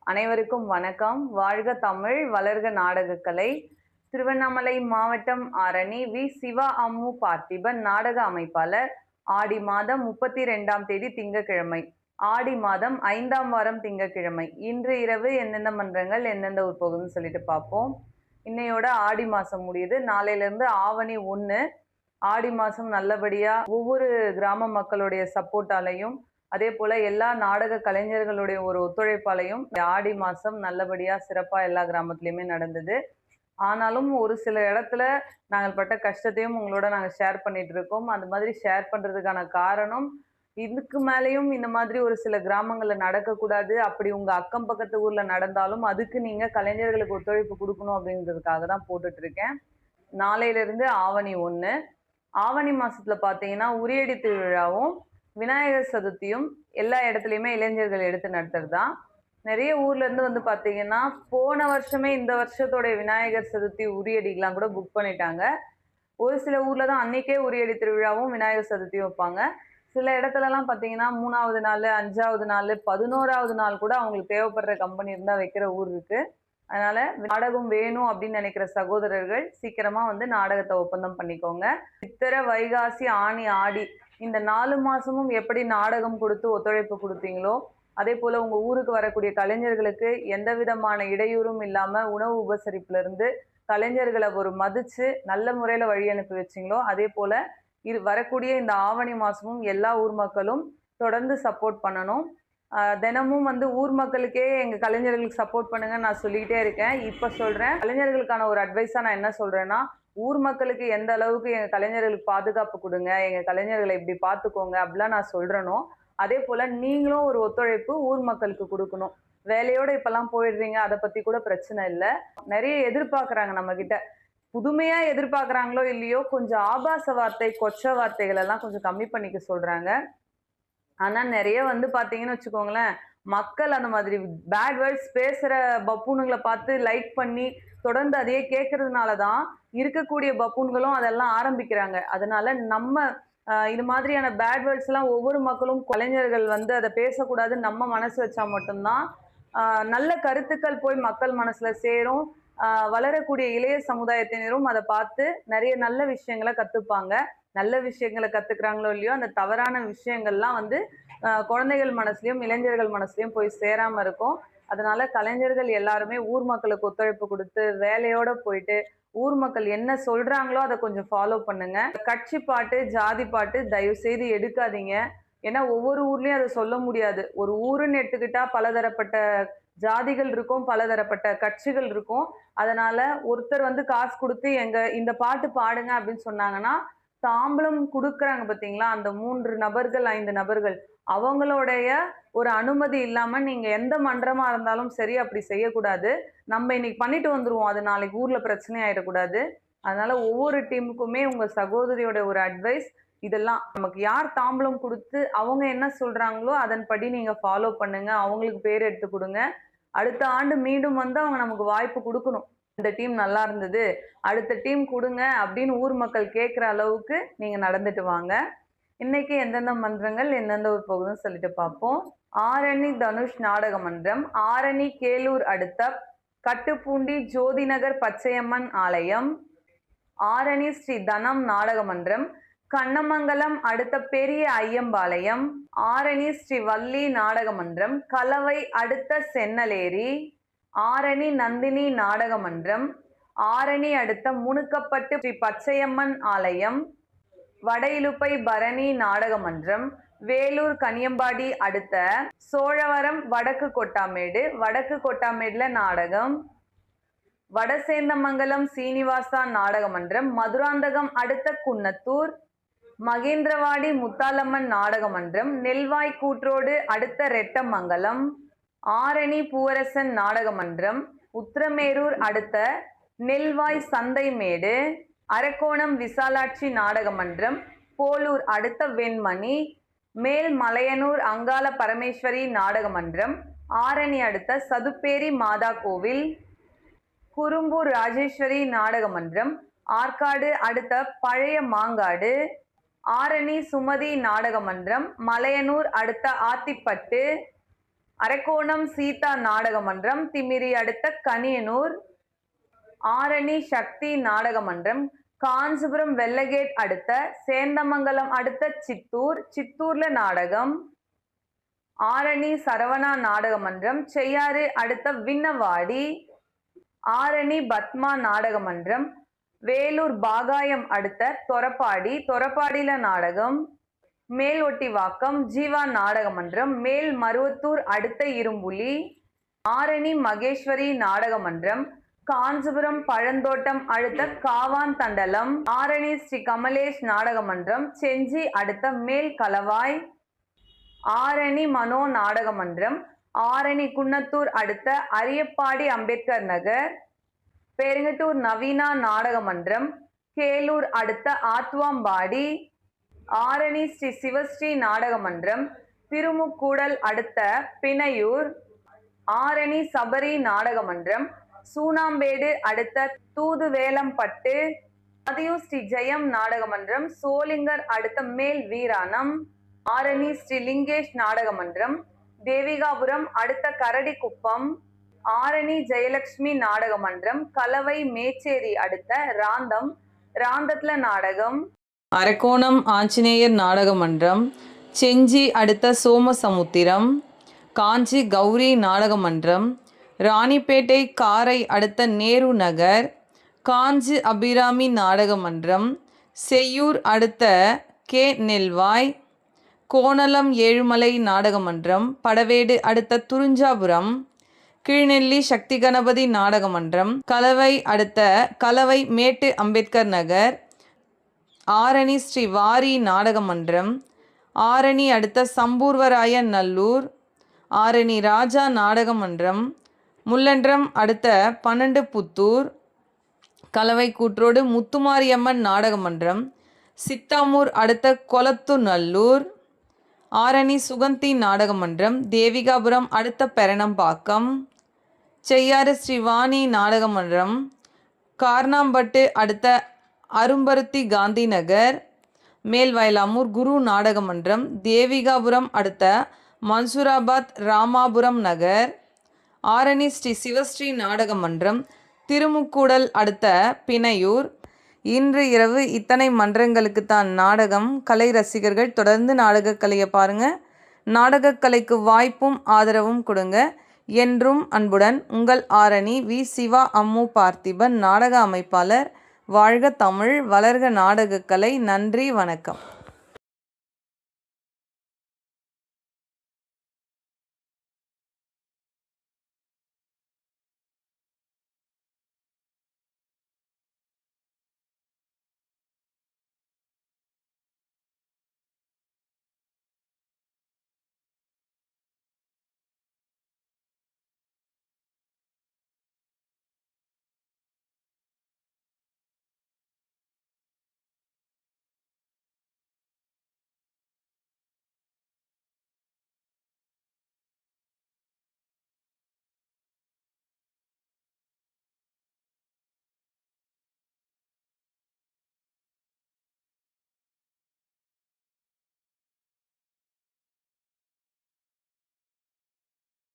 அனைவருக்கும் வணக்கம். வாழ்க தமிழ், வளர்க நாடகக்கலை. திருவண்ணாமலை மாவட்டம் ஆரணி வி. சிவா அம்மு பார்த்திபன் நாடக அமைப்பாளர். ஆடி மாதம் 32ஆம் தேதி திங்கட்கிழமை. ஆடி மாதம் 5ஆம் வாரம் திங்கட்கிழமை. இன்று இரவு எந்தெந்த மன்றங்கள் எந்தெந்த ஊர் போகுதுன்னு சொல்லிட்டு பார்ப்போம். இன்னையோட ஆடி மாசம் முடியுது. நாளையிலிருந்து ஆவணி 1. ஆடி மாசம் நல்லபடியா ஒவ்வொரு கிராம மக்களுடைய சப்போர்ட்டாலையும் அதே போல எல்லா நாடக கலைஞர்களுடைய ஒரு ஒத்துழைப்பாலையும் ஆடி மாசம் நல்லபடியா சிறப்பா எல்லா கிராமத்துலயுமே நடந்தது. ஆனாலும் ஒரு சில இடத்துல நாங்கள் பட்ட கஷ்டத்தையும் உங்களோட நாங்க ஷேர் பண்ணிட்டு இருக்கோம். அந்த மாதிரி ஷேர் பண்றதுக்கான காரணம், இதுக்கு மேலேயும் இந்த மாதிரி ஒரு சில கிராமங்கள்ல நடக்கக்கூடாது. அப்படி உங்க அக்கம் பக்கத்து ஊர்ல நடந்தாலும் அதுக்கு நீங்க கலைஞர்களுக்கு ஒத்துழைப்பு குடுக்கணும் அப்படின்றதுக்காக தான் போட்டுட்டு இருக்கேன். நாளையிலிருந்து ஆவணி 1. ஆவணி மாசத்துல பார்த்தீங்கன்னா, உரியடி திருவிழாவும், விநாயகர் சதுர்த்தியும் எல்லா இடத்துலயுமே இளைஞர்கள் எடுத்து நடத்துறது தான். நெறைய ஊர்ல இருந்து வந்து பார்த்தீங்கன்னா, போன வருஷமே இந்த வருஷத்தோட விநாயகர் சதுர்த்தி உரியடிக்கலாம் கூட புக் பண்ணிட்டாங்க. ஒரு சில ஊர்ல தான் அன்னைக்கே உரியடி திருவிழாவும், விநாயகர் சதுர்த்தியும் வைப்பாங்க. சில இடத்துலலாம் பார்த்தீங்கன்னா, 3வது நாளு, 5வது நாளு, 11வது நாள் கூட அவங்களுக்கு தேவைப்படுற கம்பெனி இருந்தா வைக்கிற ஊர் இருக்கு. அதனால நாடகம் வேணும் அப்படின்னு நினைக்கிற சகோதரர்கள் சீக்கிரமா வந்து நாடகத்தை ஒப்பந்தம் பண்ணிக்கோங்க. சித்திரை, வைகாசி, ஆனி, ஆடி இந்த 4 மாசமும் எப்படி நாடகம் கொடுத்து ஒத்துழைப்பு குடுத்தீங்களோ, அதே போல உங்க ஊருக்கு வரக்கூடிய கலைஞர்களுக்கு எந்த விதமான இடையூறும் இல்லாம உணவு உபசரிப்புல இருந்து கலைஞர்களை ஒரு மதிச்சு நல்ல முறையில வழி அனுப்பி வச்சீங்களோ, அதே போல வரக்கூடிய இந்த ஆவணி மாசமும் எல்லா ஊர் மக்களும் தொடர்ந்து சப்போர்ட் பண்ணணும். தினமும் வந்து ஊர் மக்களுக்கே எங்க கலைஞர்களுக்கு சப்போர்ட் பண்ணுங்கன்னு நான் சொல்லிக்கிட்டே இருக்கேன். இப்ப சொல்றேன். கலைஞர்களுக்கான ஒரு அட்வைஸா நான் என்ன சொல்றேன்னா, ஊர் மக்களுக்கு எந்த அளவுக்கு எங்க கலைஞர்களுக்கு பாதுகாப்பு குடுங்க, எங்க கலைஞர்களை இப்படி பார்த்துக்கோங்க அப்படிலாம் நான் சொல்றேனோ, அதே போல நீங்களும் ஒரு ஒத்துழைப்பு ஊர் மக்களுக்கு குடுக்கணும். வேலையோட இப்பல்லாம் போயிடுறீங்க, அத பத்தி கூட பிரச்சனை இல்ல. நெறைய எதிர்பார்க்குறாங்க நம்மகிட்ட. புதுமையா எதிர்பார்க்குறாங்களோ இல்லையோ, கொஞ்சம் ஆபாச வார்த்தை, கொச்ச வார்த்தைகள் எல்லாம் கொஞ்சம் கம்மி பண்ணிக்க சொல்றாங்க. ஆனா நெறைய வந்து பார்த்தீங்கன்னு வச்சுக்கோங்களேன், மக்கள் அந்த மாதிரி பேட் வேர்ட்ஸ் பேசுற பப்பூனுங்கள பார்த்து லைக் பண்ணி, தொடர்ந்து அதையே கேட்கறதுனால தான், இருக்கக்கூடிய பப்பூன்களும் அதெல்லாம் ஆரம்பிக்கிறாங்க. அதனால நம்ம இது மாதிரியான பேட் வேர்ட்ஸ்லாம் ஒவ்வொரு மக்களும் கலைஞர்கள் வந்து அத பேசக்கூடாதுன்னு நம்ம மனசு வச்சா மட்டும் தான், அ நல்ல கருத்துக்கள் போய் மக்கள் மனசுல சேரும். வளரக்கூடிய இளைய சமுதாயத்தினரும் அத பார்த்து நெறைய நல்ல விஷயங்கள கத்துப்பாங்க. நல்ல விஷயங்கள கத்துக்கிறாங்களோ இல்லையோ, அந்த தவறான விஷயங்கள்லாம் வந்து குழந்தைகள் மனசுலயும், இளைஞர்கள் மனசுலயும் போய் சேராம இருக்கும். அதனால கலைஞர்கள் எல்லாருமே ஊர் மக்களுக்கு ஒத்துழைப்பு குடுத்து, வேலையோட போயிட்டு, ஊர் மக்கள் என்ன சொல்றாங்களோ அத கொஞ்சம் ஃபாலோ பண்ணுங்க. கட்சி பாட்டு, ஜாதி பாட்டு தயவு செய்து எடுக்காதீங்க. ஏன்னா ஒவ்வொரு ஊர்லயும் அத சொல்ல முடியாது. ஒரு ஊருன்னு எடுத்துக்கிட்டா பலதரப்பட்ட ஜாதிகள் இருக்கும், பலதரப்பட்ட கட்சிகள் இருக்கும். அதனால ஒருத்தர் வந்து காசு குடுத்து எங்க இந்த பாட்டு பாடுங்க அப்படின்னு சொன்னாங்கன்னா, தாம்பூலம் குடுக்குறாங்க பார்த்தீங்களா? அந்த 3 நபர்கள், 5 நபர்கள். அவங்களுடைய ஒரு அனுமதி இல்லாம நீங்க எந்த மன்றமா இருந்தாலும் சரி, அப்படி செய்யக்கூடாது. நம்ம இன்னைக்கு பண்ணிட்டு வந்துருவோம். அது நாளைக்கு ஊர்ல பிரச்சனை ஆயிடக்கூடாது. அதனால ஒவ்வொரு டீமுக்குமே உங்க சகோதரியோட ஒரு அட்வைஸ், இதெல்லாம் நமக்கு யார் தாம்பூலம் குடுத்து, அவங்க என்ன சொல்றாங்களோ, அதன்படி நீங்க ஃபாலோ பண்ணுங்க. அவங்களுக்கு பேர் எடுத்து குடுங்க. அடுத்த ஆண்டு மீண்டும் வந்து அவங்க நமக்கு வாய்ப்பு குடுக்கணும். இந்த டீம் நல்லா இருந்தது. அடுத்த டீம் குடுங்க அப்படின்னு ஊர் மக்கள் கேட்கிற அளவுக்கு நீங்க நடந்துட்டு வாங்க. இன்னைக்கு எந்தெந்த மன்றங்கள் எந்தெந்த ஊர் போகுதுன்னு சொல்லிட்டு பார்ப்போம். ஆரணி தனுஷ் நாடக மன்றம், ஆரணி கேளூர் அடுத்த கட்டுப்பூண்டி ஜோதிநகர் பச்சையம்மன் ஆலயம், ஆரணி ஸ்ரீ தனம் நாடக மன்றம், கண்ணமங்கலம் அடுத்த பெரிய ஐயம்பாளையம், ஆரணி ஸ்ரீ வள்ளி நாடக மன்றம், கலவை அடுத்த சென்னலேரி, ஆரணி நந்தினி நாடக மன்றம், ஆரணி அடுத்த முனுக்கப்பட்டு ஸ்ரீ பச்சையம்மன் ஆலயம், வட இலுப்பை பரணி நாடக மன்றம், வேலூர் கனியம்பாடி அடுத்த சோழவரம் வடக்கு கொட்டாமேடு, வடக்கு கொட்டாமேடுல நாடகம், வடசேந்தமங்கலம் சீனிவாசா நாடக மன்றம், மதுராந்தகம் அடுத்த குன்னத்தூர், மகேந்திரவாடி முத்தாலம்மன் நாடக மன்றம், நெல்வாய் கூற்றோடு அடுத்த ரெட்டமங்கலம், ஆரணி பூவரசன் நாடக மன்றம், உத்திரமேரூர் அடுத்த நெல்வாய் சந்தைமேடு, அரக்கோணம் விசாலாட்சி நாடக மன்றம், போலூர் அடுத்த வெண்மணி, மேல் மலையனூர் அங்காள பரமேஸ்வரி நாடக மன்றம், ஆரணி அடுத்த சதுப்பேரி மாதா கோவில், குறும்பூர் ராஜேஸ்வரி நாடக மன்றம், ஆற்காடு அடுத்த பழைய மாங்காடு, ஆரணி சுமதி நாடக மன்றம், மலையனூர் அடுத்த ஆத்திப்பட்டு, அரக்கோணம் சீதா நாடக மன்றம், திமிரி அடுத்த கனியனூர். ஆரணி சக்தி நாடக மன்றம், காஞ்சிபுரம் வெள்ளகேட் அடுத்த சேந்தமங்கலம் அடுத்த சித்தூர், சித்தூர்ல நாடகம். ஆரணி சரவணா நாடக மன்றம், செய்யாறு அடுத்த விண்ணவாடி. ஆரணி பத்மா நாடக மன்றம், வேலூர் பாகாயம் அடுத்த தொரப்பாடி, தொரப்பாடியில நாடகம். மேல் ஒட்டிவாக்கம் ஜீவா நாடக மன்றம், மேல் மருவத்தூர் அடுத்த இரும்புலி. ஆரணி மகேஸ்வரி நாடக மன்றம், காஞ்சிபுரம் பழந்தோட்டம் அடுத்த காவான் தண்டலம். ஆரணி ஸ்ரீ கமலேஷ் நாடக மன்றம், செஞ்சி அடுத்த மேல் கலவாய். ஆரணி மனோ நாடக மன்றம், ஆரணி குன்னத்தூர் அடுத்த அரியப்பாடி அம்பேத்கர் நகர். பெருங்கட்டூர் நவீனா நாடக மன்றம், கேலூர் அடுத்த ஆத்துவாம்பாடி. ஆரணி ஸ்ரீ சிவஸ்ரீ நாடக மன்றம், திருமுக்கூடல் அடுத்த பிணையூர். ஆரணி சபரி நாடக மன்றம், சூனாம்பேடு அடுத்த தூதுவேலம்பட்டு. மதியூர் ஸ்ரீ ஜெயம் நாடக மன்றம், சோளிங்கர் அடுத்த மேல் வீராணம். ஆரணி ஸ்ரீ லிங்கேஷ் நாடக மன்றம், தேவிகாபுரம் அடுத்த கரடிக்குப்பம். ஆரணி ஜெயலட்சுமி நாடக மன்றம், கலவை மேச்சேரி அடுத்த ராந்தம், ராந்தத்துல நாடகம். அரக்கோணம் ஆஞ்சநேயர் நாடக மன்றம், செஞ்சி அடுத்த சோமசமுத்திரம். காஞ்சி கௌரி நாடக மன்றம், ராணிப்பேட்டை காரை அடுத்த நேரு நகர். காஞ்சி அபிராமி நாடக மன்றம், செய்யூர் அடுத்த கே நெல்வாய். கோணலம் ஏழுமலை நாடக மன்றம், படவேடு அடுத்த துறிஞ்சாபுரம். கீழ்நெல்லி சக்தி கணபதி நாடக மன்றம், கலவை அடுத்த கலவை மேட்டு அம்பேத்கர் நகர். ஆரணி ஸ்ரீ வாரி நாடக மன்றம், ஆரணி அடுத்த சம்பூர்வராய நல்லூர். ஆரணி ராஜா நாடக மன்றம், முள்ளன்றம் அடுத்த 12 புத்தூர். கலவை கூற்றோடு முத்துமாரியம்மன் நாடக மன்றம், சித்தாமூர் அடுத்த கொளத்து நல்லூர். ஆரணி சுகந்தி நாடக மன்றம், தேவிகாபுரம் அடுத்த பெரணம்பாக்கம். செய்யாறு ஸ்ரீவாணி நாடக மன்றம், கார்னாம்பட்டு அடுத்த அரும்பருத்தி காந்தி நகர். மேல்வயலாமூர் குரு நாடக மன்றம், தேவிகாபுரம் அடுத்த மன்சூராபாத் ராமாபுரம் நகர். ஆரணி ஸ்ரீ சிவஸ்ரீ நாடக மன்றம், திருமுக்கூடல் அடுத்த பிணையூர். இன்று இரவு இத்தனை மன்றங்களுக்கு தான் நாடகம். கலை ரசிகர்கள் தொடர்ந்து நாடகக்கலையை பாருங்கள். நாடகக்கலைக்கு வாய்ப்பும் ஆதரவும் கொடுங்க. என்றும் அன்புடன் உங்கள் ஆரணி வி. சிவா அம்மு பார்த்திபன், நாடக அமைப்பாளர். வாழ்க தமிழ், வளர்க நாடகக்கலை. நன்றி, வணக்கம்.